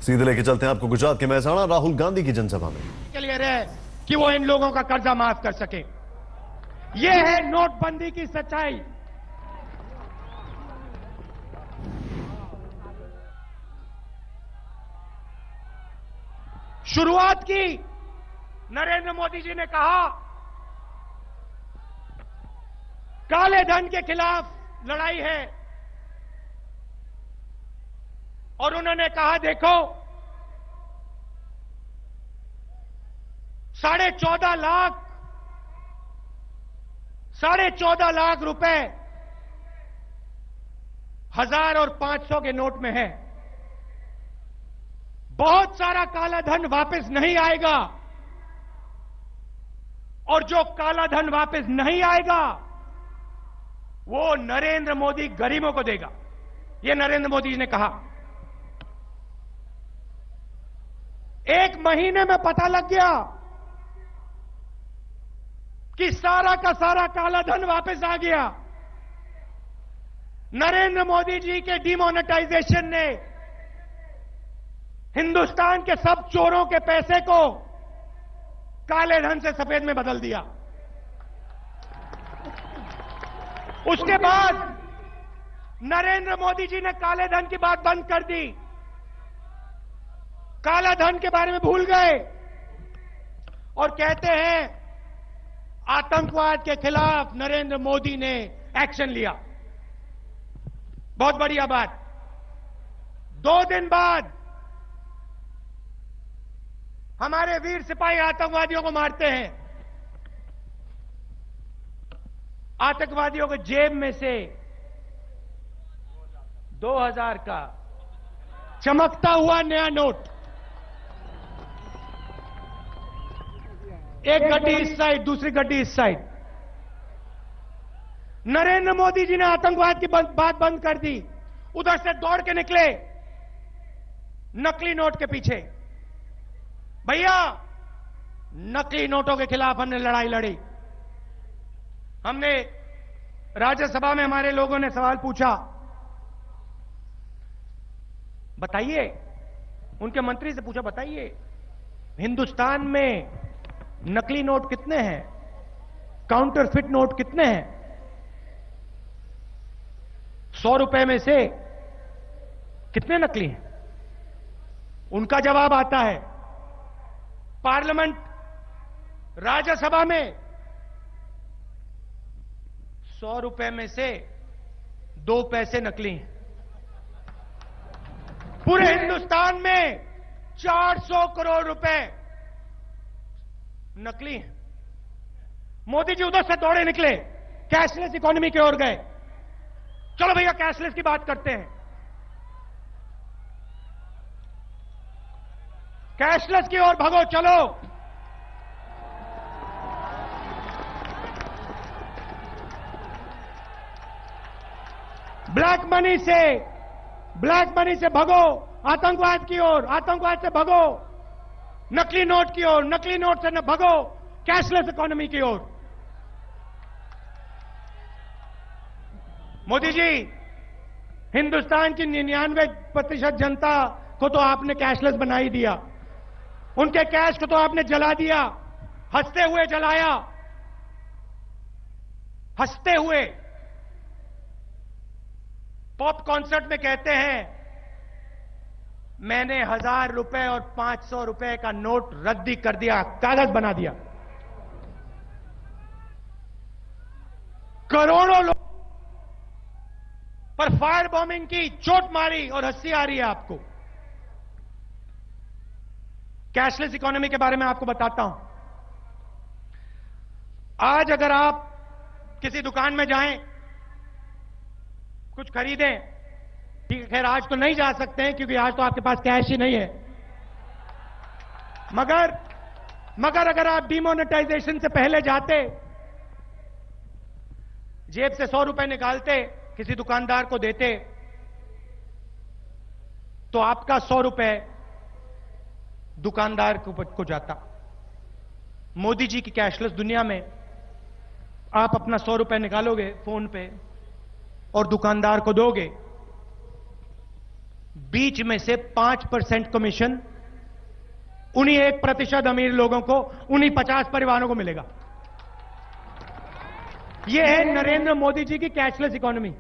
सीधे लेके चलते हैं आपको गुजरात के मेहसाणा राहुल गांधी की जनसभा में। के लिए रहे कि वो इन लोगों का कर्जा माफ कर सके। ये है नोटबंदी की सच्चाई। शुरुआत की नरेंद्र मोदी जी ने कहा काले धन के खिलाफ लड़ाई है, और उन्होंने कहा देखो 14.5 लाख रुपए 1000 और 500 के नोट में है। बहुत सारा काला धन वापस नहीं आएगा, और जो काला धन वापस नहीं आएगा वो नरेंद्र मोदी गरीबों को देगा। ये नरेंद्र मोदी जी ने कहा। 1 महीने में पता लग गया कि सारा का सारा काला धन वापस आ गया। नरेंद्र मोदी जी के डिमोनेटाइजेशन ने हिंदुस्तान के सब चोरों के पैसे को काले धन से सफेद में बदल दिया। उसके बाद नरेंद्र मोदी जी ने काले धन की बात बंद कर दी, काला धन के बारे में भूल गए, और कहते हैं आतंकवाद के खिलाफ नरेंद्र मोदी ने एक्शन लिया। बहुत बढ़िया बात। 2 दिन बाद हमारे वीर सिपाही आतंकवादियों को मारते हैं। आतंकवादियों के जेब में से 2000 का चमकता हुआ नया नोट, एक गड्डी इस साइड, दूसरी गड्डी इस साइड। नरेंद्र मोदी जी ने आतंकवाद की बात बंद कर दी। उधर से दौड़ के निकले नकली नोट के पीछे। भैया नकली नोटों के खिलाफ हमने लड़ाई लड़ी। हमने राज्यसभा में हमारे लोगों ने सवाल पूछा, बताइए, उनके मंत्री से पूछा, बताइए हिंदुस्तान में नकली नोट कितने हैं, काउंटरफिट नोट कितने हैं? 100 रुपए में से कितने नकली हैं? उनका जवाब आता है पार्लियामेंट राज्यसभा में 100 रुपए में से 2 पैसे नकली हैं। पूरे हिंदुस्तान में 400 करोड़ रुपए नकली हैं। मोदी जी उधर से दौड़े निकले, कैशलेस इकोनॉमी की ओर गए। चलो भैया कैशलेस की बात करते हैं। कैशलेस की ओर भगो, चलो। ब्लैक मनी से भगो आतंकवाद की ओर, आतंकवाद से भगो नकली नोट की ओर, नकली नोट से न भगो कैशलेस इकोनॉमी की ओर। मोदी जी, हिंदुस्तान की 99% जनता को तो आपने कैशलेस बना ही दिया। उनके कैश को तो आपने जला दिया, हंसते हुए जलाया, हंसते हुए। पॉप कॉन्सर्ट में कहते हैं मैंने 1000 रुपए और 500 रुपए का नोट रद्दी कर दिया, कागज बना दिया। करोड़ों लोग पर फायर बॉम्बिंग की चोट मारी और हंसी आ रही है आपको। कैशलेस इकोनॉमी के बारे में आपको बताता हूं। आज अगर आप किसी दुकान में जाएं, कुछ खरीदें, ठीक है, खैर आज तो नहीं जा सकते हैं क्योंकि आज तो आपके पास कैश ही नहीं है, मगर अगर आप डिमोनेटाइजेशन से पहले जाते, जेब से 100 रुपए निकालते, किसी दुकानदार को देते, तो आपका 100 रुपए दुकानदार को जाता। मोदी जी की कैशलेस दुनिया में आप अपना 100 रुपए निकालोगे फोन पे और दुकानदार को दोगे, बीच में से 5% कमीशन उन्हीं 1% अमीर लोगों को, उन्हीं 50 परिवारों को मिलेगा। यह है नरेंद्र मोदी जी की कैशलेस इकोनॉमी।